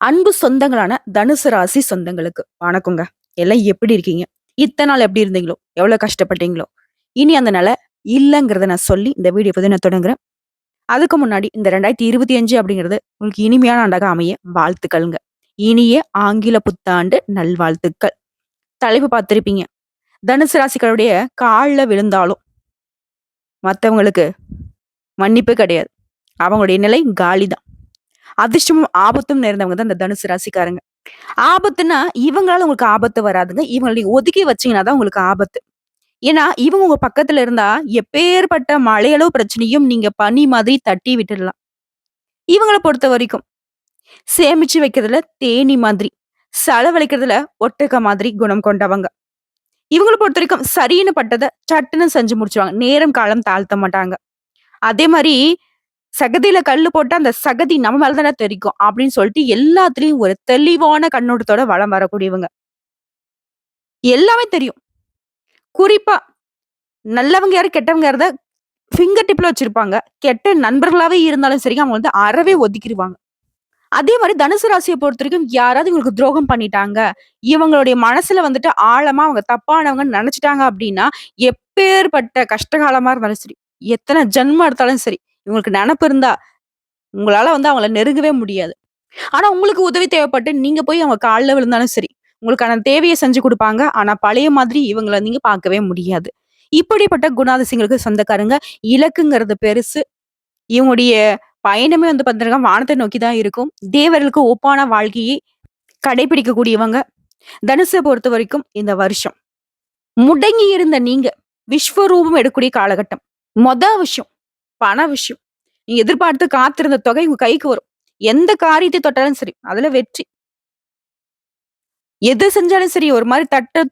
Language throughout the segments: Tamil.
அன்பு சொந்தங்களான தனுசு ராசி சொந்தங்களுக்கு வணக்கங்க. எல்லாம் எப்படி இருக்கீங்க? இத்தன நாள் எப்படி இருந்தீங்களோ? எவ்வளவு கஷ்டப்பட்டீங்களோ? இனி அந்த நிலை இல்லங்கிறத நான் சொல்லி இந்த வீடியோ பதிவு நான் தொடங்குறேன். அதுக்கு முன்னாடி இந்த 2025 அப்படிங்கிறது உங்களுக்கு இனிமையான ஆண்டாக அமைய வாழ்த்துக்கள்ங்க. இனிய ஆங்கில புத்தாண்டு நல்வாழ்த்துக்கள். தலைப்பு பார்த்திருப்பீங்க. தனுசு ராசிக்காரருடைய கால்ல விழுந்தாலும் மத்தவங்களுக்கு மன்னிப்பு கிடையாது. அவங்களுடைய நிலை காலிதான். அதிர்ஷ்டமும் ஆபத்தும் நேர்ந்தவங்க தான் இந்த தனுசு ராசிக்காரங்க. ஆபத்துன்னா, இவங்களால உங்களுக்கு ஆபத்து வராதுங்க. இவங்கள நீங்க ஒதுக்கி வச்சீங்கன்னா தான் உங்களுக்கு ஆபத்து. ஏன்னா, இவங்க உங்க பக்கத்துல இருந்தா, எப்பேர்ப்பட்ட மலையளவு பிரச்சனையும் நீங்க பனி மாதிரி தட்டி விட்டுடலாம். இவங்கள பொறுத்தவரைக்கும், சேமிச்சு வைக்கிறதுல தேனீ மாதிரி, செலவழிக்கிறதுல ஒட்டக மாதிரி குணம் கொண்டவங்க. இவங்கள பொறுத்தவரைக்கும் சரின்னு பட்டத சட்டுன்னு செஞ்சு முடிச்சுருவாங்க. நேரம், காலம் தாழ்த்த மாட்டாங்க. அதே மாரி, "சகதியில கல்லு போட்டா, அந்த சகதி நம்ம மேல தானே தெறிக்கும்." அப்படின்னு சொல்லிட்டு எல்லாத்துலயும் ஒரு தெளிவான கண்ணோட்டத்தோட வலம் வரக்கூடியவங்க. எல்லாமே தெரியும். குறிப்பா நல்லவங்க யாரு, கெட்டவங்க யாருத ஃபிங்கர் டிப்ல வச்சிருப்பாங்க. கெட்ட நண்பர்களாவே இருந்தாலும் சரிங்க, அவங்க வந்து அறவே ஒதுக்கிருவாங்க. அதே மாரி தனுசு ராசிய பொறுத்தவரைக்கும் யாராவது இவங்களுக்கு துரோகம் பண்ணிட்டாங்க, இவங்களுடைய மனசுல வந்துட்டு ஆழமா அவங்க தப்பானவங்கன்னு நெனச்சுட்டாங்க அப்டின்னா, எப்பேர்ப்பட்ட கஷ்டகாலமா இருந்தாலும் சரி, எத்தன ஜென்மம் எடுத்தாலும் சரி, இவங்களுக்கு நெனப்பு இருந்தா, உங்களால வந்து அவங்கள நெருங்கவே முடியாது. ஆனா உங்களுக்கு உதவி தேவைப்பட்டு நீங்க போய் அவங்க கால்ல விழுந்தாலும் சரி, உங்களுக்கான தேவைய செஞ்சு குடுப்பாங்க. ஆனா பழைய மாதிரி இவங்கள நீங்க பார்க்கவே முடியாது. இப்படிப்பட்ட குணாதிசயங்களுக்கு சொந்தக்காரங்க. இலக்குங்கிறது பெருசு. இவங்களுடைய பயணமே வந்து பார்த்தீங்கன்னா, வானத்த நோக்கி தான் இருக்கும். தேவர்களுக்கு ஒப்பான வாழ்க்கையை கடைபிடிக்கக்கூடியவங்க. தனுச பொறுத்தவரைக்கும் இந்த வருஷம். முடங்கி இருந்த நீங்க விஸ்வரூபம் எடுக்கக்கூடிய காலகட்டம். மொத விஷயம், பண விஷயம். நீங்க எதிர்பார்த்து காத்திருந்த தொகை உங்க கைக்கு வரும். எந்த காரியத்தை தொட்டாலும் சரி, அதுல வெற்றி. எது செஞ்சாலும் சரி, ஒரு மாரி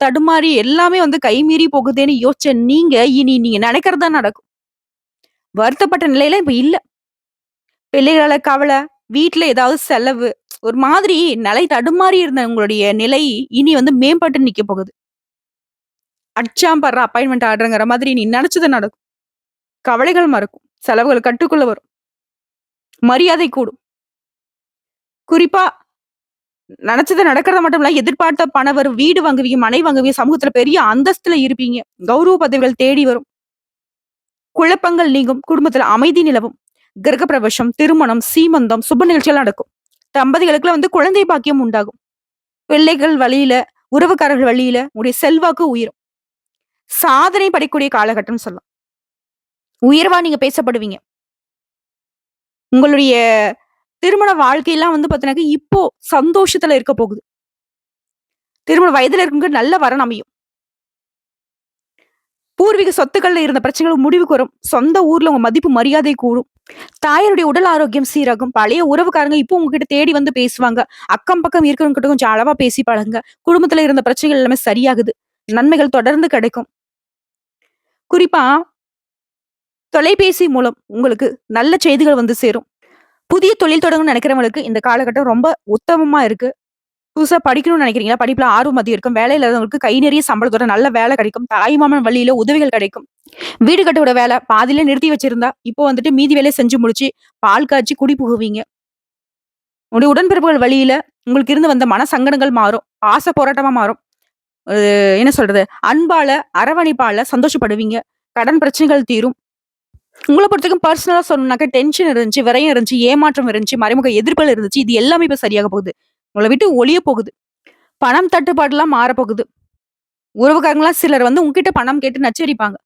தடுமாறி எல்லாமே வந்து கைமீறி போகுதேன்னு யோசிச்ச நீங்க, இனி நீங்க நெனைக்கிறது தான் நடக்கும். வருத்தப்பட்ட நிலையில இப்ப இல்ல. பிள்ளைகளால கவல, வீட்ல ஏதாவது செலவு, ஒரு மாதிரி நிலை தடுமாறி இருந்த உங்களுடைய நிலை, இனி வந்து மேம்பட்டு நிக்க போகுது. அடிச்சாம் பார்றா அப்பாயின்ட்மென்ட் ஆர்டர்ங்கிற மாதிரி நீ நெனச்சது நடக்கும். கவலைகள் மறக்கும். செலவுகள் கட்டுக்குள்ள வரும். மரியாதை கூடும். குறிப்பா நெனச்சது நடக்கிறது மட்டும் இல்ல, எதிர்பார்த்த பணம் வரும். வீடு வாங்குவீங்க, மனை வாங்குவீங்க, சமூகத்துல பெரிய அந்தஸ்துல இருப்பீங்க. கௌரவ பதவிகள் தேடி வரும். குழப்பங்கள் நீங்கும். குடும்பத்துல அமைதி நிலவும். கிரகப்பிரவேசம், திருமணம், சீமந்தம், சுப நிகழ்ச்சிகள் நடக்கும். தம்பதிகளுக்குலாம் வந்து குழந்தை பாக்கியம் உண்டாகும். பிள்ளைகள் வழியில, உறவுக்காரர்கள் வழியில உங்களுடைய செல்வாக்கு உயரும். சாதனை படைக்கக்கூடிய காலகட்டம்னு சொல்லலாம். உயர்வா நீங்க பேசப்படுவீங்க. உங்களுடைய திருமண வாழ்க்கைலாம் வந்து பார்த்தீங்கன்னாக்க, இப்போ சந்தோஷத்துல இருக்க போகுது. திருமண வயதுல இருக்கவங்களுக்கு நல்ல வரன் அமையும். பூர்வீக சொத்துக்கள்ல இருந்த பிரச்சனைகள் முடிவுக்கு வரும். சொந்த ஊர்ல உங்க மதிப்பு, மரியாதை கூடும். தாயாருடைய உடல் ஆரோக்கியம் சீராகும். பழைய உறவுக்காரங்க இப்போ உங்ககிட்ட தேடி வந்து பேசுவாங்க. அக்கம் பக்கம் இருக்கிறவங்க கிட்ட கொஞ்சம் அளவா பேசி பழகுங்க. குடும்பத்துல இருந்த பிரச்சனைகள் எல்லாமே சரியாகுது. நன்மைகள் தொடர்ந்து கிடைக்கும். குறிப்பா தொலைபேசி மூலம் உங்களுக்கு நல்ல செய்திகள் வந்து சேரும். புதிய தொழில் தொடங்கணும்னு நினைக்கிறவங்களுக்கு இந்த காலகட்டம் ரொம்ப உத்தமமா இருக்கு. புதுசா படிக்கணும்னு நினைக்கிறீங்களா? படிப்புல ஆர்வம் அதிகம் இருக்கும். வேலை இல்லாதவங்களுக்கு கை நிறைய சம்பளத்தோட நல்ல வேலை கிடைக்கும். தாய்மாமன் வழியில உதவிகள் கிடைக்கும். வீடு கட்டோட வேலை பாதியில நிறுத்தி வச்சிருந்தா, இப்போ வந்துட்டு மீதி வேலைய செஞ்சு முடிச்சு, பால் காய்ச்சி குடி புகுவீங்க. உங்களுடைய உடன்பிறப்புகள் வழியில உங்களுக்கு இருந்து வந்த மன சங்கடங்கள் மாறும். பாச போராட்டமா மாறும். என்ன சொல்றது? அன்பால, அரவணைப்பால சந்தோஷப்படுவீங்க. கடன் பிரச்சனைகள் தீரும். உங்கள பொறுத்தவரைக்கும் பர்சனலா சொல்லணும்னாக்க டென்ஷன் இருந்துச்சு, விரயம் இருந்துச்சு, ஏமாற்றம் இருந்துச்சு, மறைமுக எதிர்ப்புகள் இருந்துச்சு. இது எல்லாமே இப்ப சரியாக போகுது. உங்கள விட்டு ஒழிய போகுது. பணம் தட்டுப்பாடுலாம் மாறப்போகுது. உறவுக்காரங்கலாம் சிலர் வந்து உங்ககிட்ட பணம் கேட்டு நச்சரிப்பாங்க.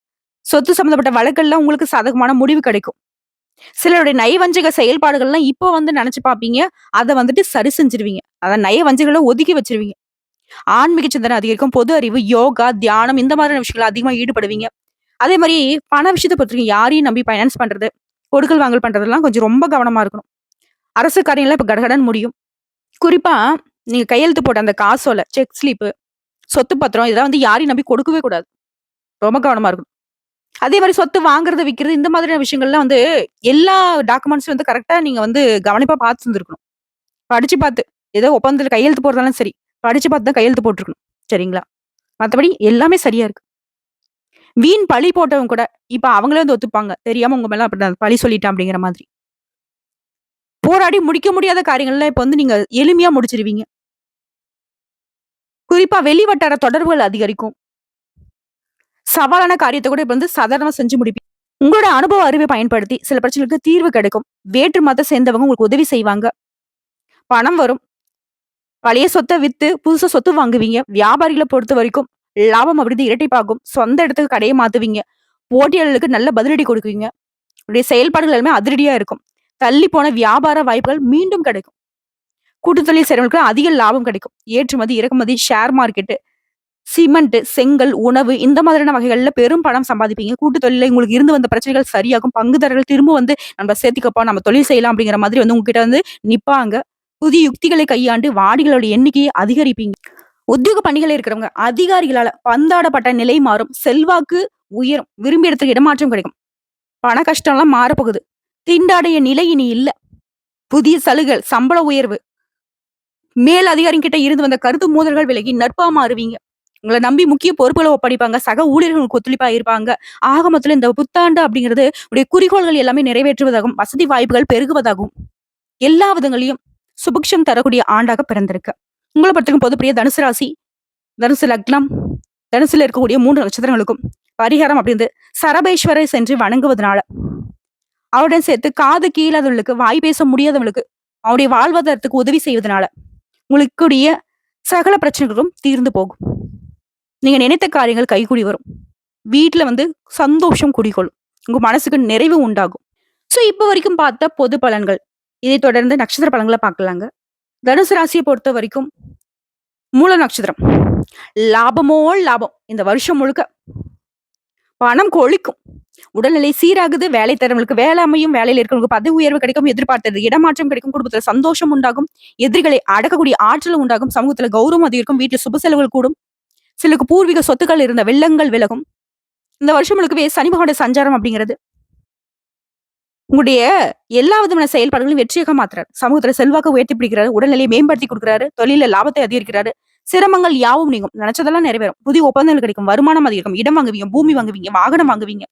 சொத்து சம்மந்தப்பட்ட வழக்கெல்லாம் உங்களுக்கு சாதகமான முடிவு கிடைக்கும். சிலருடைய நயவஞ்சக செயல்பாடுகள்லாம் இப்போ வந்து நெனச்சு பார்ப்பீங்க. அத வந்துட்டு சரி செஞ்சுருவீங்க. அதான் நயவஞ்சகங்கள ஒதுக்கி வச்சுருவீங்க. ஆன்மீக சிந்தனை அதிகரிக்கும். பொது அறிவு, யோகா, தியானம் இந்த மாதிரியான விஷயங்கள்ல அதிகமா ஈடுபடுவீங்க. அதே மாரி பண விஷயத்த பொறுத்தவரைக்கும் யாரையும் நம்பி ஃபைனான்ஸ் பண்றது, கொடுக்கல் வாங்கல் பண்றதெல்லாம் கொஞ்சம் ரொம்ப கவனமா இருக்கணும். அரசு காரியங்கள்லாம் இப்ப கடகடன்னு முடியும். குறிப்பா நீங்க கையெழுத்து போட்ட அந்த காசோல, செக் ஸ்லிப்பு, சொத்து பத்திரம் இதெல்லாம் வந்து யாரையும் நம்பி கொடுக்கவே கூடாது. ரொம்ப கவனமா இருக்கணும். அதே மாரி சொத்து வாங்குறது, விக்கிறது இந்த மாதிரியான விஷயங்கள்லாம் வந்து எல்லா டாக்குமெண்ட்ஸும் வந்து கரெக்ட்டா நீங்க வந்து கவனிப்பா பார்த்து இருந்திருக்கணும். படிச்சு பார்த்து. ஏதோ ஒப்பந்தத்துல கையெழுத்து போடுறதாலும் சரி, படிச்சு பார்த்து தான் கையெழுத்து போட்டுருக்கணும். சரிங்களா? மத்தபடி எல்லாமே சரியா இருக்கு. வீண் பழி போட்டவங்க கூட, இப்ப அவங்களே வந்து ஒத்துப்பாங்க. தெரியாம உங்க மேல அப்படி நான் பழி சொல்லிட்டேன் அப்படிங்கிற மாதிரி. போராடி முடிக்க முடியாத காரியங்கள்ல இப்ப வந்து நீங்க எளிமையா முடிச்சிருவீங்க. குறிப்பா வெளி வட்டார தொடர்புகள் அதிகரிக்கும். சவாலான காரியத்த கூட இப்ப வந்து சாதாரணமா செஞ்சு முடிப்பீங்க. உங்களோட அனுபவ அறிவை பயன்படுத்தி சில பிரச்சனைகளுக்கு தீர்வு கிடைக்கும். வேற்று மதத்த சேர்ந்தவங்க உங்களுக்கு உதவி செய்வாங்க. பணம் வரும். பழைய சொத்த வித்து புதுசா சொத்து வாங்குவீங்க. வியாபாரிகள பொறுத்தவரைக்கும் லாபம் அப்படிது இரட்டிப்பாகும். சொந்த இடத்துக்கு கடைய மாத்துவீங்க. போட்டியாளர்களுக்கு நல்ல பதிலடி கொடுக்குவீங்க. உங்களுடைய செயல்பாடுகள் எல்லாமே அதிரடியா இருக்கும். தள்ளி போன வியாபார வாய்ப்புகள் மீண்டும் கிடைக்கும். கூட்டுத் தொழில் செய்றவங்களுக்கு அதிக லாபம் கிடைக்கும். ஏற்றுமதி, இறக்குமதி, ஷேர் மார்க்கெட், சிமெண்ட், செங்கல், உணவு இந்த மாதிரியான வகைகள்ல பெரும் பணம் சம்பாதிப்பீங்க. கூட்டுத் தொழில்ல உங்களுக்கு இருந்து வந்த பிரச்சனைகள் சரியாகும். பங்குதாரர்கள் திரும்ப வந்து நம்ம சேர்த்துக்கப்பா, நம்ம தொழில் செய்யலாம் அப்படிங்கிற மாதிரி வந்து உங்ககிட்ட வந்து நிப்பாங்க. புதிய யுக்திகளை கையாண்டு வாடிகளோட எண்ணிக்கையை அதிகரிப்பீங்க. உத்தியோக பணிகள் இருக்கிறவங்க அதிகாரிகளால பந்தாடப்பட்ட நிலை மாறும். செல்வாக்கு உயரும். விரும்பிய இடத்துக்கு இடமாற்றம் கிடைக்கும். பண கஷ்டம்லாம் மாறப்போகுது. திண்டாடிய நிலை இனி இல்ல. புதிய சலுகைகள், சம்பள உயர்வு, மேல் அதிகாரிங்க கிட்ட இருந்து வந்த கருத்து மோதல்கள் விலகி நட்பா மாறுவீங்க. உங்கள நம்பி முக்கிய பொறுப்புகள ஒப்படைப்பாங்க. சக ஊழியர்கள் உங்களுக்கு ஒத்துழைப்பா இருப்பாங்க. ஆக மொத்தத்துல இந்த புத்தாண்டு அப்படிங்கிறது உடைய குறிக்கோள்கள் எல்லாமே நிறைவேற்றுவதாகும். வசதி வாய்ப்புகள் பெருகுவதாகும். எல்லா விதங்களையும் சுபிக்ஷம் தரக்கூடிய ஆண்டாக பிறந்திருக்கு. உங்கள பொறுத்தவரைக்கும் பொதுப்படியா தனுசு ராசி, தனுசு லக்னம், தனுசுல இருக்கக்கூடிய 3 நட்சத்திரங்களுக்கும் பரிகாரம் அப்படின்றது சரபேஸ்வரை சென்று வணங்குவதனால, அவருடன் சேர்த்து காது கேளாதவர்களுக்கு, வாய் பேச முடியாதவர்களுக்கு அவருடைய வாழ்வாதாரத்துக்கு உதவி செய்வதனால உங்களுக்குடைய சகல பிரச்சனைகளும் தீர்ந்து போகும். நீங்க நினைத்த காரியங்கள் கைகூடி வரும். வீட்ல வந்து சந்தோஷம் குடிகொள்ளும். உங்க மனசுக்கு நிறைவு உண்டாகும். சோ இப்ப வரைக்கும் பார்த்த பொது பலன்கள். இதை தொடர்ந்து நட்சத்திர பலன்கள பார்க்கலாங்க. தனுசு ராசியை பொறுத்த வரைக்கும் மூல நட்சத்திரம். லாபமோ லாபம். இந்த வருஷம் முழுக்க பணம் கொழிக்கும். உடல்நிலை சீராகுது. வேலை தரவங்களுக்கு வேலை அமையும். வேலையில இருக்கிறவங்களுக்கு பதவி உயர்வு கிடைக்கும். எதிர்பார்த்தது இடமாற்றம் கிடைக்கும். குடும்பத்துல சந்தோஷம் உண்டாகும். எதிரிகளை அடக்கக்கூடிய ஆற்றல் உண்டாகும். சமூகத்துல கௌரவம் அதிகரிக்கும். வீட்டுல சுப செலவுகள் கூடும். சிலருக்கு பூர்வீக சொத்துக்கள் இருந்த வெள்ளங்கள் விலகும். இந்த வருஷம் முழுக்கவே சனி பகவானுடைய சஞ்சாரம் அப்படிங்கிறது உங்களுடைய எல்லா விதமான செயல்பாடுகளையும் வெற்றியாக மாத்துறாரு. சமூகத்துல செல்வாக்க உயர்த்தி பிடிக்கிறாரு. உடல்நிலையை மேம்படுத்தி கொடுக்குறாரு. தொழில லாபத்தை அதிகரிக்கிறாரு. சிரமங்கள் யாவும் நீங்கும். நினைச்சதெல்லாம் நிறைவேறும். புதிய ஒப்பந்தங்கள் கிடைக்கும். வருமானம் அதிகரிக்கும். இடம் வாங்குவீங்க. பூமி வாங்குவீங்க. வாகனம் வாங்குவீங்க.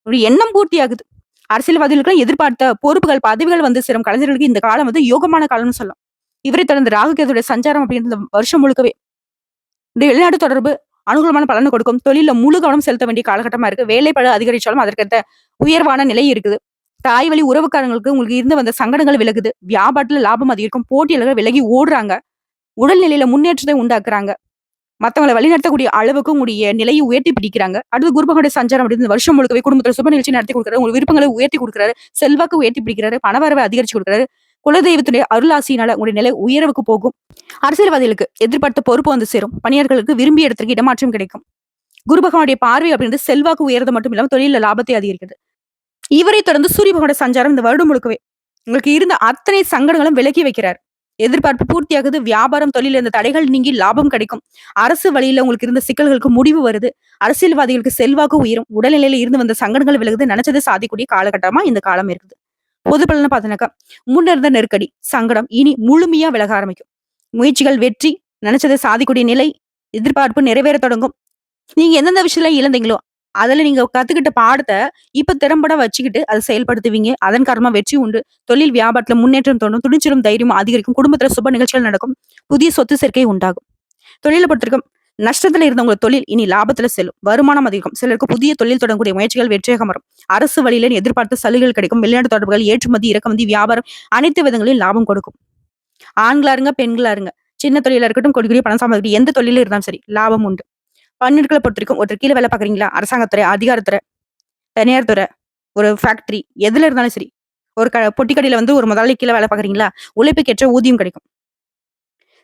ஒரு எண்ணம் பூர்த்தி ஆகுது. அரசியல்வாதிகளுக்கு எதிர்பார்த்த பொறுப்புகள், பதவிகள் வந்து சேரும். கலைஞர்களுக்கு இந்த காலம் வந்து யோகமான காலம்னு சொல்லலாம். இவரை தொடர்ந்து ராகுகேதுடைய சஞ்சாரம் அப்படின்ற வருஷம் முழுக்கவே இந்த வெளிநாட்டு தொடர்பு அனுகூலமான பலனை கொடுக்கும். தொழில முழு கவனம் செலுத்த வேண்டிய காலகட்டமா இருக்கு. வேலைப்பளு அதிகரிச்சாலும் அதற்கேத்த உயர்வான நிலை இருக்குது. தாய் வழி உறவுக்காரங்களுக்கு உங்களுக்கு இருந்து வந்த சங்கடங்கள் விலகுது. வியாபாரத்துல லாபம் அதிகரிக்கும். போட்டியாளர்கள் விலகி ஓடுறாங்க. உடல்நிலையில முன்னேற்றத்தை உண்டாக்குறாங்க. மத்தவங்கள வழிநடத்தக்கூடிய அளவுக்கு உங்களுடைய நிலையை உயர்த்தி பிடிக்கிறாங்க. அடுத்து குரு பகவானுடைய சஞ்சாரம் அப்படின்னு இந்த வருஷம் முழுக்கவே குடும்பத்துல சுப நிகழ்ச்சி நடத்தி கொடுக்குறாரு. உங்களுக்கு விருப்பங்களை உயர்த்தி கொடுக்குறாரு. செல்வாக்கு உயர்த்தி பிடிக்கிறாரு. பணவரவை அதிகரிச்சு கொடுக்குறாரு. குலதெய்வத்துடைய அருளாசியினால உங்களுடைய நிலை உயர்வுக்கு போகும். அரசியல்வாதிகளுக்கு எதிர்பார்த்த பொறுப்பு வந்து சேரும். பணியாளர்களுக்கு விரும்பிய இடத்திற்கு இடமாற்றம் கிடைக்கும். குரு பகவானுடைய பார்வை அப்படின்றது செல்வாக்கு உயர்றது மட்டும் இல்லாம தொழில லாபத்தை அதிகரிக்கிறது. இவரை தொடர்ந்து சூரிய பகவானுடைய சஞ்சாரம் இந்த வருடம் முழுக்கவே உங்களுக்கு இருந்த அத்தனை சங்கடங்களும் விலக்கி வைக்கிறார். எதிர்பார்ப்பு பூர்த்தியாகுது. வியாபாரம், தொழில் இந்த தடைகள் நீங்கி லாபம் கிடைக்கும். அரசு வழியில உங்களுக்கு இருந்த சிக்கல்களுக்கு முடிவு வருது. அரசியல்வாதிகளுக்கு செல்வாக்கு உயரும். உடல்நிலையில இருந்து வந்த சங்கடங்கள் விலகுது. நினைச்சதை சாதிக்கூடிய காலகட்டமா இந்த காலம் இருக்குது. பொது பலனை பார்த்தீங்கன்னாக்கா முன்ன இருந்த நெருக்கடி, சங்கடம் இனி முழுமையா விலக ஆரம்பிக்கும். முயற்சிகள் வெற்றி, நினைச்சதை சாதிக்கூடிய நிலை, எதிர்பார்ப்பு நிறைவேற தொடங்கும். நீங்க எந்தெந்த விஷயத்துல இழந்தீங்களோ அதுல நீங்க கத்துக்கிட்ட பாடத்தை இப்ப திறம்பட வச்சுக்கிட்டு அதை செயல்படுத்துவீங்க. அதன் காரணமா வெற்றி உண்டு. தொழில் வியாபாரத்துல முன்னேற்றம் தோணும். துணிச்சலும் தைரியமும் அதிகரிக்கும். குடும்பத்துல சுப நிகழ்ச்சிகள் நடக்கும். புதிய சொத்து சேர்க்கை உண்டாகும். தொழிலை பொறுத்திருக்கும் நஷ்டத்துல இருந்தவங்க தொழில் இனி லாபத்துல செல்லும். வருமானம் அதிகம். சிலருக்கு புதிய தொழில் தொடங்கக்கூடிய முயற்சிகள் வெற்றியாக வரும். அரசு வழியில எதிர்பார்த்த சலுகைகள் கிடைக்கும். வெளிநாட்டு தொடர்புகள், ஏற்றுமதி, இறக்குமதி, வியாபாரம் அனைத்து விதங்களிலும் லாபம் கொடுக்கும். ஆண்களா இருங்க, பெண்களா இருங்க, சின்ன தொழிலா இருக்கட்டும், கொடி கொடிய பணம் சம்பாதிக்கணும், எந்த தொழிலும் இருந்தாலும் சரி லாபம் உண்டு. பணியாட்களை பொறுத்திருக்கும் ஒருத்தர் கீழே வேலை பாக்குறீங்களா, அரசாங்கத்துறை, அதிகாரத்துறை, தனியார் துறை, ஒரு ஃபேக்டரி, எதுல இருந்தாலும் சரி, ஒரு பொட்டி கடையில வந்து ஒரு முதலாளி கீழே வேலை பாக்குறீங்களா, உழைப்புக்கேற்ற ஊதியம் கிடைக்கும்.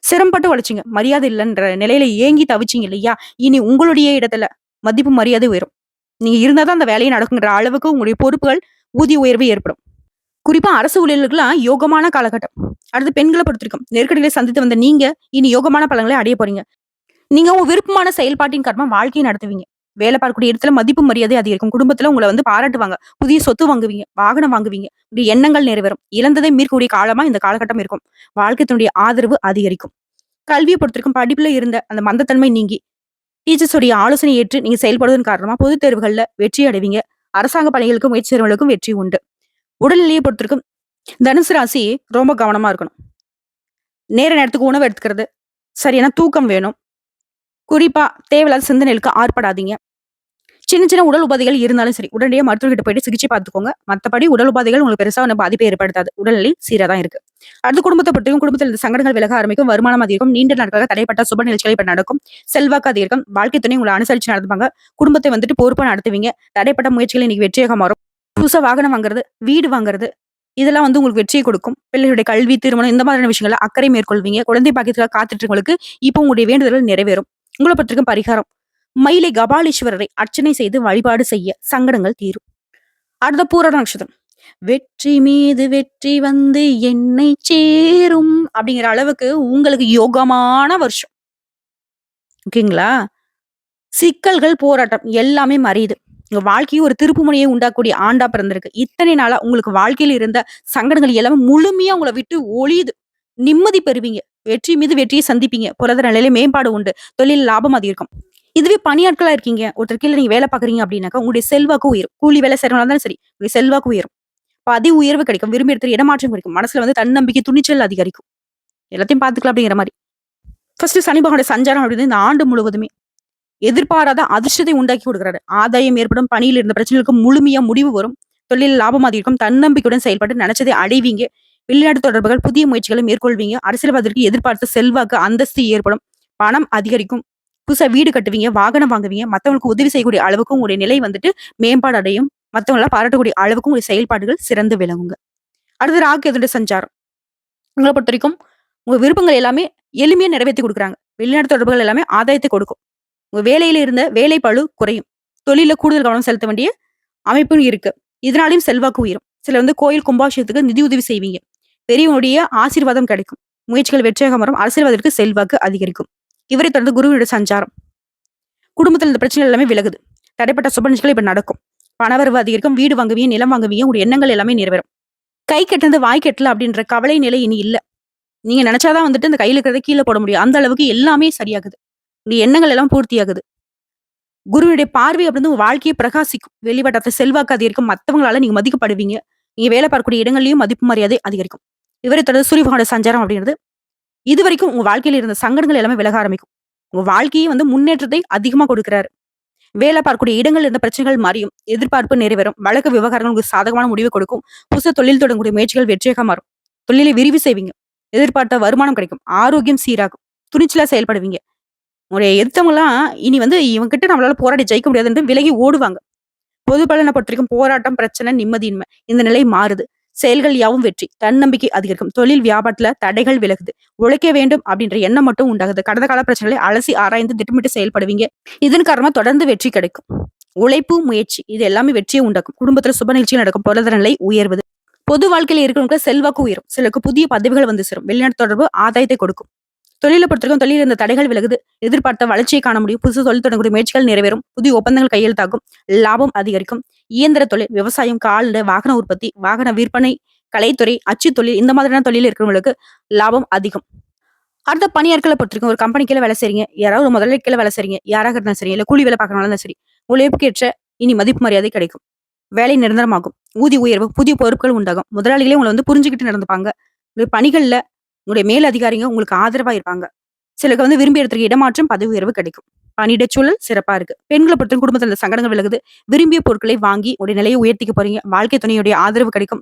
சிரமப்பட்டு உழைச்சிங்க, மரியாதை இல்லைன்ற நிலையில ஏங்கி தவிச்சிங்க இல்லையா, இனி உங்களுடைய இடத்துல மதிப்பு மரியாதை உயரும். நீங்க இருந்தாதான் அந்த வேலையை நடக்குங்கிற அளவுக்கு உங்களுடைய பொறுப்புகள், ஊதிய உயர்வு ஏற்படும். குறிப்பா அரசு ஊழியர்களுக்கெல்லாம் யோகமான காலகட்டம். அடுத்து பெண்களை பொறுத்திருக்கும் நெருக்கடிகளை சந்தித்து வந்த நீங்க இனி யோகமான பலன்களை அடைய போறீங்க. நீங்க உங்க விருப்பமான செயல்பாட்டின் காரணமா வாழ்க்கையை நடத்துவீங்க. வேலை பார்க்கக்கூடிய இடத்துல மதிப்பு மரியாதை அதிகரிக்கும். குடும்பத்துல உங்களை வந்து பாராட்டுவாங்க. புதிய சொத்து வாங்குவீங்க. வாகனம் வாங்குவீங்க. உடைய எண்ணங்கள் நிறைவேறும். இழந்ததை மீட்கக்கூடிய காலமா இந்த காலகட்டம் இருக்கும். வாழ்க்கையினுடைய ஆதரவு அதிகரிக்கும். கல்வியை பொறுத்திருக்கும் படிப்புல இருந்த அந்த மந்தத்தன்மை நீங்கி டீச்சர்ஸ் உடைய ஆலோசனை ஏற்று நீங்க செயல்படுவதன் காரணமா பொதுத் தேர்வுகள்ல வெற்றி அடைவீங்க. அரசாங்க பணிகளுக்கும் முயற்சி செய்றவங்களுக்கும் வெற்றி உண்டு. உடல்நிலையை பொறுத்திருக்கும் தனுசு ராசி ரொம்ப கவனமா இருக்கணும். நேர நேரத்துக்கு உணவு எடுத்துக்கிறது, சரியான தூக்கம் வேணும். குறிப்பா தேவையில்லாத சிந்தனைகளுக்கு ஆட்படாதீங்க. சின்ன சின்ன உடல் உபாதைகள் இருந்தாலும் சரி, உடனடியா மருத்துவர்கிட்ட போயிட்டு சிகிச்சை பார்த்துக்கோங்க. மத்தபடி உடல் உபாதைகள் உங்களுக்கு பெருசா ஒண்ணும் பாதிப்பை ஏற்படுத்தாது. உடல்நிலை சீரா தான் இருக்கு. அடுத்து குடும்பத்த பற்றியும் குடும்பத்தில் இந்த சங்கடங்கள் விலக ஆரம்பிக்கும். வருமானம் அதிகரிக்கும். நீண்ட நாட்களாக தடைப்பட்ட சுப நிகழ்ச்சிகள் இப்ப நடக்கும். செல்வாக்கு அதிகரிக்கும். வாழ்க்கை துணை உங்களை அனுசரிச்சு நடந்துப்பாங்க. குடும்பத்தை வந்துட்டு பொறுப்பா நடத்துவீங்க. தடைப்பட்ட முயற்சிகள் இன்னைக்கு வெற்றியாக மாறும். புதுசா வாகனம் வாங்குறது, வீடு வாங்குறது, இதெல்லாம் வந்து உங்களுக்கு வெற்றியை கொடுக்கும். பிள்ளைகளுடைய கல்வி, திருமணம் இந்த மாதிரியான விஷயங்கள்ல அக்கறை மேற்கொள்வீங்க. குழந்தை பாக்கியத்துக்காக காத்துட்டு இருக்கவங்களுக்கு இப்போ உங்களுடைய வேண்டுதல்கள் நிறைவேறும். உங்கள பற்றிக்கும் பரிகாரம். மயிலை கபாலீஸ்வரரை அர்ச்சனை செய்து வழிபாடு செய்ய சங்கடங்கள் தீரும். அடுத்த பூரண நட்சத்திரம். வெற்றி மீது வெற்றி வந்து என்னை சேரும் அப்படிங்கிற அளவுக்கு உங்களுக்கு யோகமான வருஷம். ஓகேங்களா? சிக்கல்கள், போராட்டம் எல்லாமே மறையுது. உங்க வாழ்க்கையும் ஒரு திருப்புமுனையை உண்டாக்கக்கூடிய ஆண்டா பிறந்திருக்கு. இத்தனை நாளா உங்களுக்கு வாழ்க்கையில இருந்த சங்கடங்கள் எல்லாமே முழுமையா உங்கள விட்டு ஒழியுது. நிம்மதி பெறுவீங்க. வெற்றி மீது வெற்றியை சந்திப்பீங்க. பொருளாதார நிலையில மேம்பாடு உண்டு. தொழில் லாபம் அதிகரிக்கும். இதுவே பணியாட்களா இருக்கீங்க. ஒருத்தர் கீழ நீங்க வேலை பார்க்குறீங்க அப்படின்னாக்கா, உங்களுடைய செல்வாக்கு உயரும். கூலி வேலை செய்றவங்களா இருந்தாலும் சரி, உங்களுடைய செல்வாக்கு உயரும். பதவி உயர்வு கிடைக்கும். விரும்பிய இடத்துல இடமாற்றம் கிடைக்கும். மனசுல வந்து தன்னம்பிக்கை, துணிச்சல் அதிகரிக்கும். எல்லாத்தையும் பார்த்துக்கலாம் அப்படிங்கிற மாரி. ஃபர்ஸ்ட் சனி பகவானுடைய சஞ்சாரம் அப்படின்னு இந்த ஆண்டு முழுவதுமே எதிர்பாராத அதிர்ஷ்டத்தை உண்டாக்கி கொடுக்குறாரு. ஆதாயம் ஏற்படும். பணியில் இருந்த பிரச்சனைகளுக்கு முழுமையா முடிவு வரும். தொழில் லாபம் அதிகரிக்கும். தன்னம்பிக்கையுடன் செயல்பட்டு நினைச்சதை அடைவீங்க. வெளிநாட்டு தொடர்புகள், புதிய முயற்சிகளை மேற்கொள்வீங்க. அரசியல்வாதத்திற்கு எதிர்பார்த்த செல்வாக்கு, அந்தஸ்து ஏற்படும். பணம் அதிகரிக்கும். புதுசா வீடு கட்டுவீங்க. வாகனம் வாங்குவீங்க. மத்தவங்களுக்கு உதவி செய்யக்கூடிய அளவுக்கு உங்களுடைய நிலை வந்துட்டு மேம்பாடு அடையும். மத்தவங்கள பாராட்டக்கூடிய அளவுக்கு உங்களுடைய செயல்பாடுகள் சிறந்து விளங்குங்க. அடுத்து ராகு கேதுவுடைய சஞ்சாரம். உங்கள பொறுத்தவரைக்கும் உங்க விருப்பங்கள் எல்லாமே எளிமையா நிறைவேத்தி குடுக்குறாங்க. வெளிநாட்டு தொடர்புகள் எல்லாமே ஆதாயத்தை கொடுக்கும். உங்க வேலையில இருந்த வேலைப்பளு குறையும். தொழில்ல கூடுதல் கவனம் செலுத்த வேண்டிய அமைப்பும் இருக்கு. இதனாலயும் செல்வாக்கு உயரும். சிலர் வந்து கோயில் கும்பாபிஷேகத்துக்கு நிதி உதவி செய்வீங்க. பெரியவங்களுடைய ஆசீர்வாதம் கிடைக்கும். முயற்சிகள் வெற்றியாக வரும். அரசியல்வாதத்திற்கு செல்வாக்கு அதிகரிக்கும். இவரை தொடர்ந்து குருவினுடைய சஞ்சாரம். குடும்பத்தில் இந்த பிரச்சனை எல்லாமே விலகுது. தடைப்பட்ட சுப நிகழ்ச்சிகள் இப்ப நடக்கும். பணவரவு அதிகரிக்கும். வீடு வாங்குவீங்க, நிலம் வாங்குவீங்க. உங்களுடைய எண்ணங்கள் எல்லாமே நிறைவேறும். கை கெட்டது வாய் கெட்டல அப்படின்ற கவலை நிலை இனி இல்ல. நீங்க நினைச்சாதான் வந்துட்டு இந்த கையில இருக்கிறத கீழ போட முடியும். அந்த அளவுக்கு எல்லாமே சரியாகுது. உங்களுடைய எண்ணங்கள் எல்லாம் பூர்த்தியாகுது. குருவினுடைய பார்வை அப்படின்னு உங்க வாழ்க்கையை பிரகாசிக்கும். வெளிவட்டத்துல செல்வாக்கு அதிகரிக்கும். மத்தவங்களால நீங்க மதிக்கப்படுவீங்க. நீங்க வேலை பார்க்கக்கூடிய இடங்கள்லயும் மதிப்பு மரியாதை அதிகரிக்கும். இவரை தொடர்ந்து சூரிய பகவானோட சஞ்சாரம் அப்படிங்கிறது இதுவரைக்கும் உங்க வாழ்க்கையில இருந்த சங்கடங்கள் எல்லாமே விலக ஆரம்பிக்கும். உங்க வாழ்க்கையை வந்து முன்னேற்றத்தை அதிகமா கொடுக்கிறாரு. வேலை பார்க்கக்கூடிய இடங்கள் இருந்த பிரச்சனைகள் மாறியும். எதிர்பார்ப்பு நிறைவேறும். வழக்கு விவகாரங்கள் உங்களுக்கு சாதகமான முடிவு கொடுக்கும். புதுசா தொழில் தொடங்கக்கூடிய முயற்சிகள் வெற்றியாக மாறும். தொழிலை விரிவு செய்வீங்க. எதிர்பார்த்த வருமானம் கிடைக்கும். ஆரோக்கியம் சீராகும். துணிச்சலா செயல்படுவீங்க. உங்களுடைய எதிர்த்தவங்கலாம் இனி வந்து இவன்கிட்ட நம்மளால போராடி ஜெயிக்க முடியாதுன்னு விலகி ஓடுவாங்க. பொது பலனை பொறுத்தவரைக்கும் போராட்டம், பிரச்சனை, நிம்மதியின்மை இந்த நிலை மாறுது. செயல்கள் யாவும் வெற்றி. தன்னம்பிக்கை அதிகரிக்கும். தொழில் வியாபாரத்துல தடைகள் விலகுது. உழைக்க வேண்டும் அப்படின்ற எண்ணம் மட்டும் உண்டாகுது. கடந்த கால பிரச்சனைகளை அலசி ஆராய்ந்து திட்டமிட்டு செயல்படுவீங்க. இதன் காரணமா தொடர்ந்து வெற்றி கிடைக்கும். உழைப்பு, முயற்சி இது எல்லாமே வெற்றியை உண்டாக்கும். குடும்பத்துல சுப நிகழ்ச்சிகள் நடக்கும். பொருளாதார நிலை உயர்வது. பொது வாழ்க்கையில இருக்கிறவங்களுக்கு செல்வாக்கு உயரும். சிலருக்கு புதிய பதவிகள் வந்து சேரும். வெளிநாட்டு தொடர்பு ஆதாயத்தை கொடுக்கும். தொழிலை பொறுத்தவரைக்கும் தொழில் இருந்த தடைகள் விலகுது. எதிர்பார்த்த வளர்ச்சியை காண முடியும். புதுசு தொழில் தொடங்கக்கூடிய முயற்சிகள் நிறைவேறும். புதிய ஒப்பந்தங்கள் கையெழுத்தாகும். லாபம் அதிகரிக்கும். இயந்திர தொழில், விவசாயம், கால்நடை, வாகன உற்பத்தி, வாகன விற்பனை, கலைத்துறை, அச்சு தொழில் இந்த மாதிரியான தொழில் இருக்கிறவங்களுக்கு லாபம் அதிகம். அடுத்த பணியாட்களை பொறுத்திருக்கும். ஒரு கம்பெனி கீழ வேலை செய்றீங்க. யாராவது ஒரு முதலாளி கீழ வேலை செய்றீங்க. யாராக இருந்தாலும் சரி, இல்ல கூலி வேலை பார்க்கறவங்களா இருந்தாலும் சரி, உழைப்புக்கு ஏற்ற இனி மதிப்பு மரியாதை கிடைக்கும். வேலை நிரந்தரமாகும். ஊதிய உயர்வு, புதிய பொறுப்புகள் உண்டாகும். முதலாளிகளே உங்களை வந்து புரிஞ்சுகிட்டு நடந்துப்பாங்க. உங்களுடைய பணிகள்ல உங்களுடைய மேல் அதிகாரிங்க உங்களுக்கு ஆதரவா இருப்பாங்க. சிலருக்கு வந்து விரும்பிய இடத்துக்கு இடமாற்றம், பதவி உயர்வு கிடைக்கும். பணியிடச் சூழல் சிறப்பா இருக்கு. பெண்களை பொறுத்தவரைக்கும் குடும்பத்துல இந்த சங்கடங்கள் விலகுது. விரும்பிய பொருட்களை வாங்கி உடைய நிலையை உயர்த்திக்க போறீங்க. வாழ்க்கை துணையுடைய ஆதரவு கிடைக்கும்.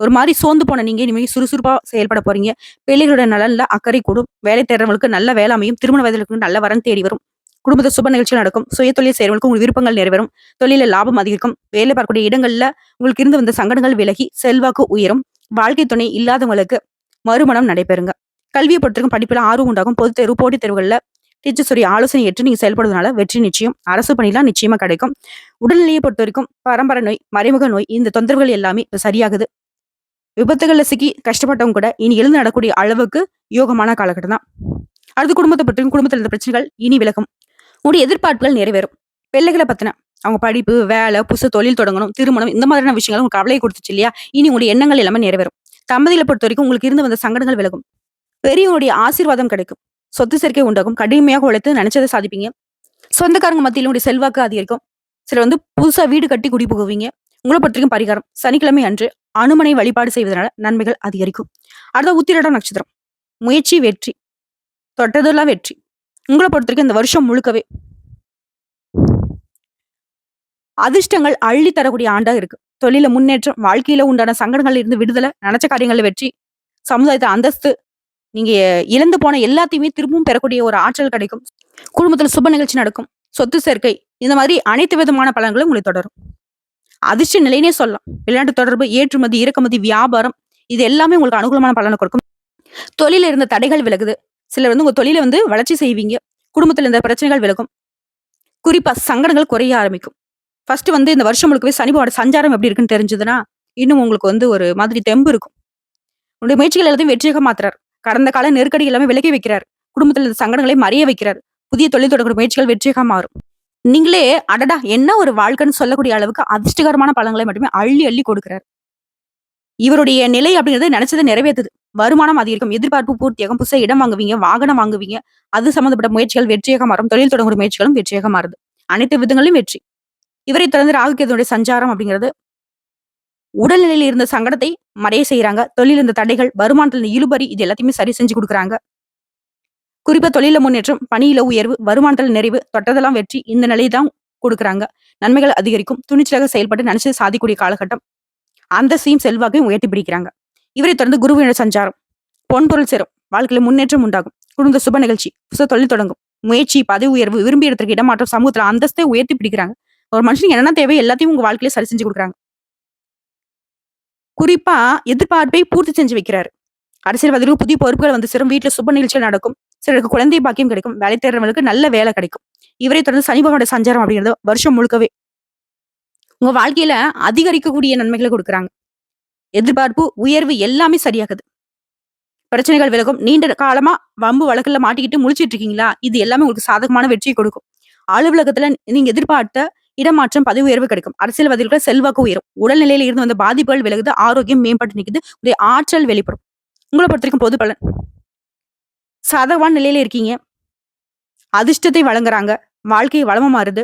ஒரு மாரி சோர்ந்து போன நீங்க இனிமே சுறுசுறுப்பா செயல்பட போறீங்க. பிள்ளைகளோட நலன்ல அக்கறை கூடும். வேலை தேடுறவங்களுக்கு நல்ல வேலை அமையும். திருமண வயதிற்கு நல்ல வரன் தேடி வரும். குடும்பத்த சுப நிகழ்ச்சிகள் நடக்கும். சுய தொழில் செய்றவங்களுக்கு உங்க விருப்பங்கள் நிறைவேறும். தொழில லாபம் அதிகரிக்கும். வேலை பார்க்கக்கூடிய இடங்கள்ல உங்களுக்கு இருந்து வந்த சங்கடங்கள் விலகி செல்வாக்கு உயரும். வாழ்க்கை துணை இல்லாதவங்களுக்கு மறுமணம் நடைபெறுங்க. கல்வியை பொறுத்தவரைக்கும் படிப்புல ஆர்வம் உண்டாகும். பொதுத் தேர்வு, போட்டித் தேர்வுகள்ல டீச்சர்ஸுடைய ஆலோசனை ஏற்று நீங்க செயல்படுவதனால வெற்றி நிச்சயம். அரசு பணிலாம் நிச்சயமா கிடைக்கும். உடல்நிலையை பொறுத்த வரைக்கும் பரம்பரை நோய், மறைமுக நோய் இந்த தொந்தரவுகள் எல்லாமே இப்ப சரியாகுது. விபத்துகள்ல சிக்கி கஷ்டப்பட்டவங்க கூட இனி எழுந்து நடக்கூடிய அளவுக்கு யோகமான காலகட்டம் தான். அடுத்து குடும்பத்தை பற்றியும் குடும்பத்தில் இருந்த பிரச்சனைகள் இனி விலகும். உங்களுடைய எதிர்பார்ப்புகள் நிறைவேறும். பிள்ளைகளை பத்தின அவங்க படிப்பு, வேலை, புதுசு தொழில் தொடங்கணும், திருமணம் இந்த மாதிரியான விஷயங்கள் உங்களுக்கு கவலையை கொடுத்துச்சு இல்லையா? இனி உங்களுடைய எண்ணங்கள் எல்லாமே நிறைவேறும். தம்பதிகளை பொறுத்த வரைக்கும் உங்களுக்கு இருந்து வந்த சங்கடங்கள் விலகும். பெரியவங்களுடைய ஆசீர்வாதம் கிடைக்கும். சொத்து சேர்க்கை உண்டாகும். கடுமையாக உழைத்து நினைச்சதை சாதிப்பீங்க. சொந்தக்காரங்க மத்தியில உங்களுடைய செல்வாக்கு அதிகரிக்கும். சிலர் வந்து புதுசா வீடு கட்டி குடி புகுவீங்க. உங்களை பொறுத்த வரைக்கும் பரிகாரம். சனிக்கிழமை அன்று அனுமனை வழிபாடு செய்வதனால நன்மைகள் அதிகரிக்கும். அடுத்த உத்திரடம் நட்சத்திரம். முயற்சி வெற்றி, தொட்டதெல்லாம் வெற்றி. உங்கள பொறுத்தவரைக்கும் இந்த வருஷம் முழுக்கவே அதிர்ஷ்டங்கள் அள்ளி தரக்கூடிய ஆண்டா இருக்கு. தொழில முன்னேற்றம், வாழ்க்கையில உண்டான சங்கடங்கள்ல இருந்து விடுதலை, நினைச்ச காரியங்கள்ல வெற்றி, சமுதாயத்துல அந்தஸ்து, நீங்க இழந்து போன எல்லாத்தையுமே திரும்பவும் பெறக்கூடிய ஒரு ஆற்றல் கிடைக்கும். குடும்பத்துல சுப நிகழ்ச்சி நடக்கும். சொத்து சேர்க்கை, இந்த மாதிரி அனைத்து விதமான பலன்களும் உங்களை தொடரும். அதிர்ஷ்ட நிலைனே சொல்லலாம். வெளிநாட்டு தொடர்பு, ஏற்றுமதி, இறக்குமதி, வியாபாரம், இது எல்லாமே உங்களுக்கு அனுகூலமான பலனை கொடுக்கும். தொழில இருந்த தடைகள் விலகுது. சிலர் வந்து உங்க தொழில வந்து வளர்ச்சி செய்வீங்க. குடும்பத்துல இருந்த பிரச்சனைகள் விலகும். குறிப்பா சங்கடங்கள் குறைய ஆரம்பிக்கும். ஃபர்ஸ்ட் வந்து இந்த வருஷம் முழுக்கவே சனி பகவானோட சஞ்சாரம் எப்படி இருக்குன்னு தெரிஞ்சதுன்னா, இன்னும் உங்களுக்கு வந்து ஒரு மாதிரி தெம்பு இருக்கும். உங்களுடைய முயற்சிகள் எல்லாத்தையும் வெற்றியாக மாத்துறாரு. கடந்த கால நெருக்கடி எல்லாமே விலக்கி வைக்கிறார். குடும்பத்தில் இருந்த சங்கடங்களை மறைய வைக்கிறார். புதிய தொழில் தொடர்பு முயற்சிகள் வெற்றியாக மாறும். நீங்களே அடடா என்ன ஒரு வாழ்க்கைன்னு சொல்லக்கூடிய அளவுக்கு அதிர்ஷ்டகரமான பலன்களை மட்டுமே அள்ளி அள்ளி கொடுக்கிறார். இவருடைய நிலை அப்படிங்கிறது நினைச்சதை நிறைவேற்றுது. வருமானம் அதிகரிக்கும், எதிர்பார்ப்பு பூர்த்தியாகும், புதுசா இடம் வாங்குவீங்க, வாகனம் வாங்குவீங்க, அது சம்பந்தப்பட்ட முயற்சிகள் வெற்றியாக மாறும். தொழில் தொடங்குற முயற்சிகளும் வெற்றியாக மாறுது. அனைத்து விதங்களிலும் வெற்றி. இவரை தொடர்ந்து ராகு கேதுவுடைய சஞ்சாரம் அப்படிங்கிறது உடல்நிலையில இருந்த சங்கடத்தை மறைய செய்யறாங்க. தொழில் இருந்த தடைகள், வருமானத்துல இருந்த இழுபறி, இது எல்லாத்தையுமே சரி செஞ்சு கொடுக்குறாங்க. குறிப்பா தொழில முன்னேற்றம், பணியில உயர்வு, வருமானத்துல நிறைவு, தொட்டதெல்லாம் வெற்றி, இந்த நிலையை தான் கொடுக்குறாங்க. நன்மைகள் அதிகரிக்கும். துணிச்சலாக செயல்பட்டு நினைச்சது சாதிக்கூடிய காலகட்டம். அந்தஸ்தையும் செல்வாக்கையும் உயர்த்தி பிடிக்கிறாங்க. இவரை தொடர்ந்து குருவினோட சஞ்சாரம். பொன்பொருள் சேரும். வாழ்க்கையில முன்னேற்றம் உண்டாகும். குடும்ப சுப நிகழ்ச்சி, புதுசா தொழில் தொடங்கும். முயற்சி, பதவி உயர்வு, விரும்பிய இடத்துக்கு இடமாற்றம், சமூகத்துல அந்தஸ்தை உயர்த்தி பிடிக்கிறாங்க. ஒரு மனுஷனுக்கு என்னென்ன தேவை எல்லாத்தையும் உங்க வாழ்க்கையில சரி செஞ்சு கொடுக்குறாங்க. குறிப்பா எதிர்பார்ப்பை பூர்த்தி செஞ்சு வைக்கிறாரு. அரசியல்வாதிகளுக்கு புதிய பொறுப்புகள் வந்து சேரும். வீட்டுல சுப நிகழ்ச்சிகள் நடக்கும். சிலருக்கு குழந்தை பாக்கியம் கிடைக்கும். வேலை தேடுறவங்களுக்கு நல்ல வேலை கிடைக்கும். இவரை தொடர்ந்து சனி பகவானோட சஞ்சாரம் அப்படிங்கிறது வருஷம் முழுக்கவே உங்க வாழ்க்கையில அதிகரிக்கக்கூடிய நன்மைகளை கொடுக்குறாங்க. எதிர்பார்ப்பு, உயர்வு எல்லாமே சரியாகுது. பிரச்சனைகள் விலகும். நீண்ட காலமா வம்பு வழக்குல மாட்டிக்கிட்டு முழிச்சிட்டு இருக்கீங்களா? இது எல்லாமே உங்களுக்கு சாதகமான வெற்றியை கொடுக்கும். அலுவலகத்துல நீங்க எதிர்பார்த்த இடமாற்றம், பதவி உயர்வு கிடைக்கும். அரசியல்வாதிகளுக்கு செல்வாக்கு உயரும். உடல்நிலையில இருந்து வந்த பாதிப்புகள் விலகுது. ஆரோக்கியம் மேம்பட்டு நிக்குது. உடைய ஆற்றல் வெளிப்படும். உங்களை பொறுத்த வரைக்கும் பொது பலன் சாதகமான நிலையில இருக்கீங்க. அதிர்ஷ்டத்தை வழங்குறாங்க. வாழ்க்கை வளமா மாறுது.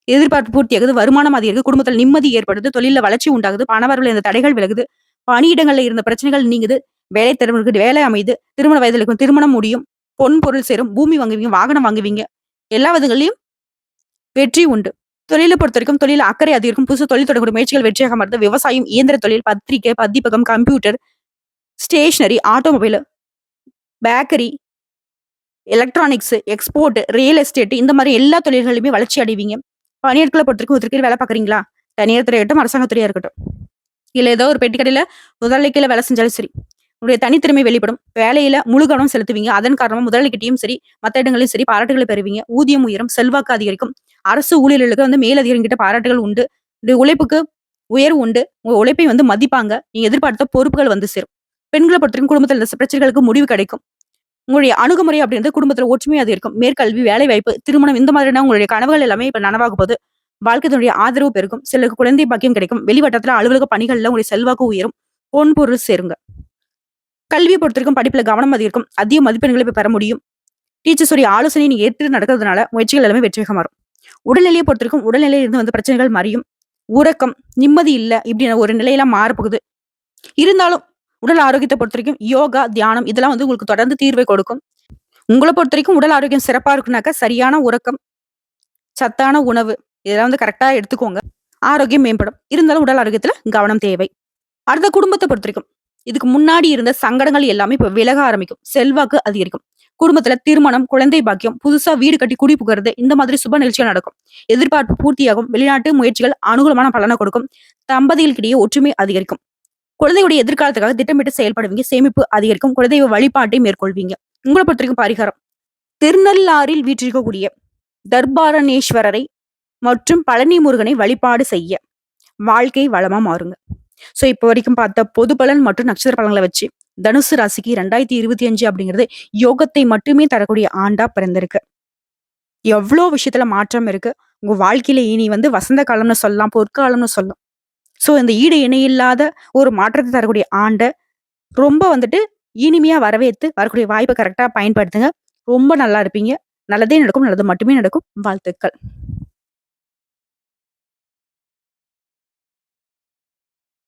எதிர்பார்ப்பு பூர்த்தியாகுது. வருமானம் அதிகரிக்குது. குடும்பத்தில் நிம்மதி ஏற்படுது. தொழில வளர்ச்சி உண்டாகுது. பணவரவுல இருந்த தடைகள் விலகுது. பணியிடங்கள்ல இருந்த பிரச்சனைகள் நீங்குது. வேலை திறமைக்கு வேலை அமைது. திருமண வயதுல இருக்கும் திருமணம் முடியும். பொன் பொருள் சேரும். பூமி வாங்குவீங்க, வாகனம் வாங்குவீங்க. எல்லா விதங்களையும் வெற்றி உண்டு. தொழிலை பொறுத்த வரைக்கும் தொழில அக்கறை அதிகரிக்கும். புதுசு தொழில் தொடங்கக்கூடிய முயற்சிகள் வெற்றியாக மாறுது. விவசாயம், இயந்திர தொழில், பத்திரிகை, பதிப்பகம், computer, stationery, automobile, bakery, electronics, export, real estate, இந்த மாதிரி எல்லா தொழில்களுமே வளர்ச்சி அடைவீங்க. பணியாட்களை பொறுத்த வரைக்கும் ஒருத்தருக்கு வேலை பாக்குறீங்களா? தனியார் துறையா இருக்கட்டும், அரசாங்கத்துறையா இருக்கட்டும், இல்ல ஏதோ ஒரு பெட்டி கடையில முதலாளிக்கையில வேலை செஞ்சாலும் சரி, உங்களுடைய தனித்திறமை வெளிப்படும். வேலையில முழு கவனம் செலுத்துவீங்க. அதன் காரணமா முதலாளிகிட்டையும் சரி, மற்ற இடங்களையும் சரி பாராட்டுகளை பெறுவீங்க. ஊதியம் உயரும். செல்வாக்கு அதிகரிக்கும். அரசு ஊழியர்களுக்கு வந்து மேலதிகாரிகிட்ட பாராட்டுகள் உண்டு. உங்களுடைய உழைப்புக்கு உயர்வு உண்டு. உங்க உழைப்பை வந்து மதிப்பாங்க. நீங்க எதிர்பார்த்த பொறுப்புகள் வந்து சேரும். பெண்களை பொறுத்தவரைக்கும் குடும்பத்தில் இருந்த பிரச்சனைகளுக்கு முடிவு கிடைக்கும். உங்களுடைய அணுகுமுறை அப்படின்றது குடும்பத்துல ஒற்றுமை அதிகரிக்கும். மேற்கல்வி, வேலை வாய்ப்பு, திருமணம், இந்த மாதிரியான உங்களுடைய கனவுகள் எல்லாமே இப்ப நனவாக போது. வாழ்க்கையினுடைய ஆதரவு பெருகும். சிலருக்கு குழந்தை பாக்கியம் கிடைக்கும். வெளிவட்டத்துல அலுவலக பணிகள்ல உங்களுடைய செல்வாக்கு உயரும். பொன் பொருள் சேருங்க. கல்வியை பொறுத்திருக்கும் படிப்புல கவனம் அதிகரிக்கும். அதிக மதிப்பெண்களை இப்ப பெற முடியும். டீச்சர்ஸுடைய ஆலோசனை நீங்க ஏற்று நடக்கிறதுனால முயற்சிகள் எல்லாமே வெற்றியாக மாறும். உடல்நிலையை பொறுத்திருக்கும் உடல்நிலையில இருந்து வந்து பிரச்சனைகள் மறையும். உறக்கம், நிம்மதி இல்ல இப்படின்னு ஒரு நிலையெல்லாம் மாறப்போகுது. இருந்தாலும் உடல் ஆரோக்கியத்தை பொறுத்த வரைக்கும் யோகா, தியானம் இதெல்லாம் வந்து உங்களுக்கு தொடர்ந்து தீர்வை கொடுக்கும். உங்களை பொறுத்த வரைக்கும் உடல் ஆரோக்கியம் சிறப்பா இருக்குனாக்கா சரியான உறக்கம், சத்தான உணவு இதெல்லாம் வந்து கரெக்டா எடுத்துக்கோங்க. ஆரோக்கியம் மேம்படும். இருந்தாலும் உடல் ஆரோக்கியத்துல கவனம் தேவை. அடுத்த குடும்பத்தை பொறுத்த வரைக்கும் இதுக்கு முன்னாடி இருந்த சங்கடங்கள் எல்லாமே இப்ப விலக ஆரம்பிக்கும். செல்வாக்கு அதிகரிக்கும். குடும்பத்துல திருமணம், குழந்தை பாக்கியம், புதுசா வீடு கட்டி குடி புகிறது, இந்த மாதிரி சுப நிகழ்ச்சிகள் நடக்கும். எதிர்பார்ப்பு பூர்த்தியாகும். வெளிநாட்டு முயற்சிகள் அனுகூலமான பலனை கொடுக்கும். தம்பதிகளுக்கிடையே ஒற்றுமை அதிகரிக்கும். குழந்தையுடைய எதிர்காலத்துக்காக திட்டமிட்டு செயல்படுவீங்க. சேமிப்பு அதிகரிக்கும். குழந்தை வழிபாட்டை மேற்கொள்வீங்க. உங்களை பொறுத்த வரைக்கும் பரிகாரம் திருநள்ளாறில் வீற்றிருக்கக்கூடிய தர்பாரணேஸ்வரரை மற்றும் பழனி முருகனை வழிபாடு செய்ய வாழ்க்கை வளமா மாறுங்க. சோ இப்போ வரைக்கும் பார்த்த பொது பலன் மற்றும் நட்சத்திர பலன்களை வச்சு தனுசு ராசிக்கு 2025 அப்படிங்கிறது யோகத்தை மட்டுமே தரக்கூடிய ஆண்டா பிறந்திருக்கு. எவ்வளோ விஷயத்துல மாற்றம் இருக்கு. உங்க வாழ்க்கையில இனி வந்து வசந்த காலம்னு சொல்லலாம், பொற்காலம்னு சொல்லலாம். சோ இந்த ஈடு இணையில்லாத ஒரு மாற்றத்தை தரக்கூடிய ஆண்டை ரொம்ப வந்துட்டு இனிமையா வரவேற்று வரக்கூடிய வாய்ப்பை கரெக்டா பயன்படுத்துங்க. ரொம்ப நல்லா இருப்பீங்க. நல்லதே நடக்கும். நல்லது மட்டுமே நடக்கும். வாழ்த்துக்கள்.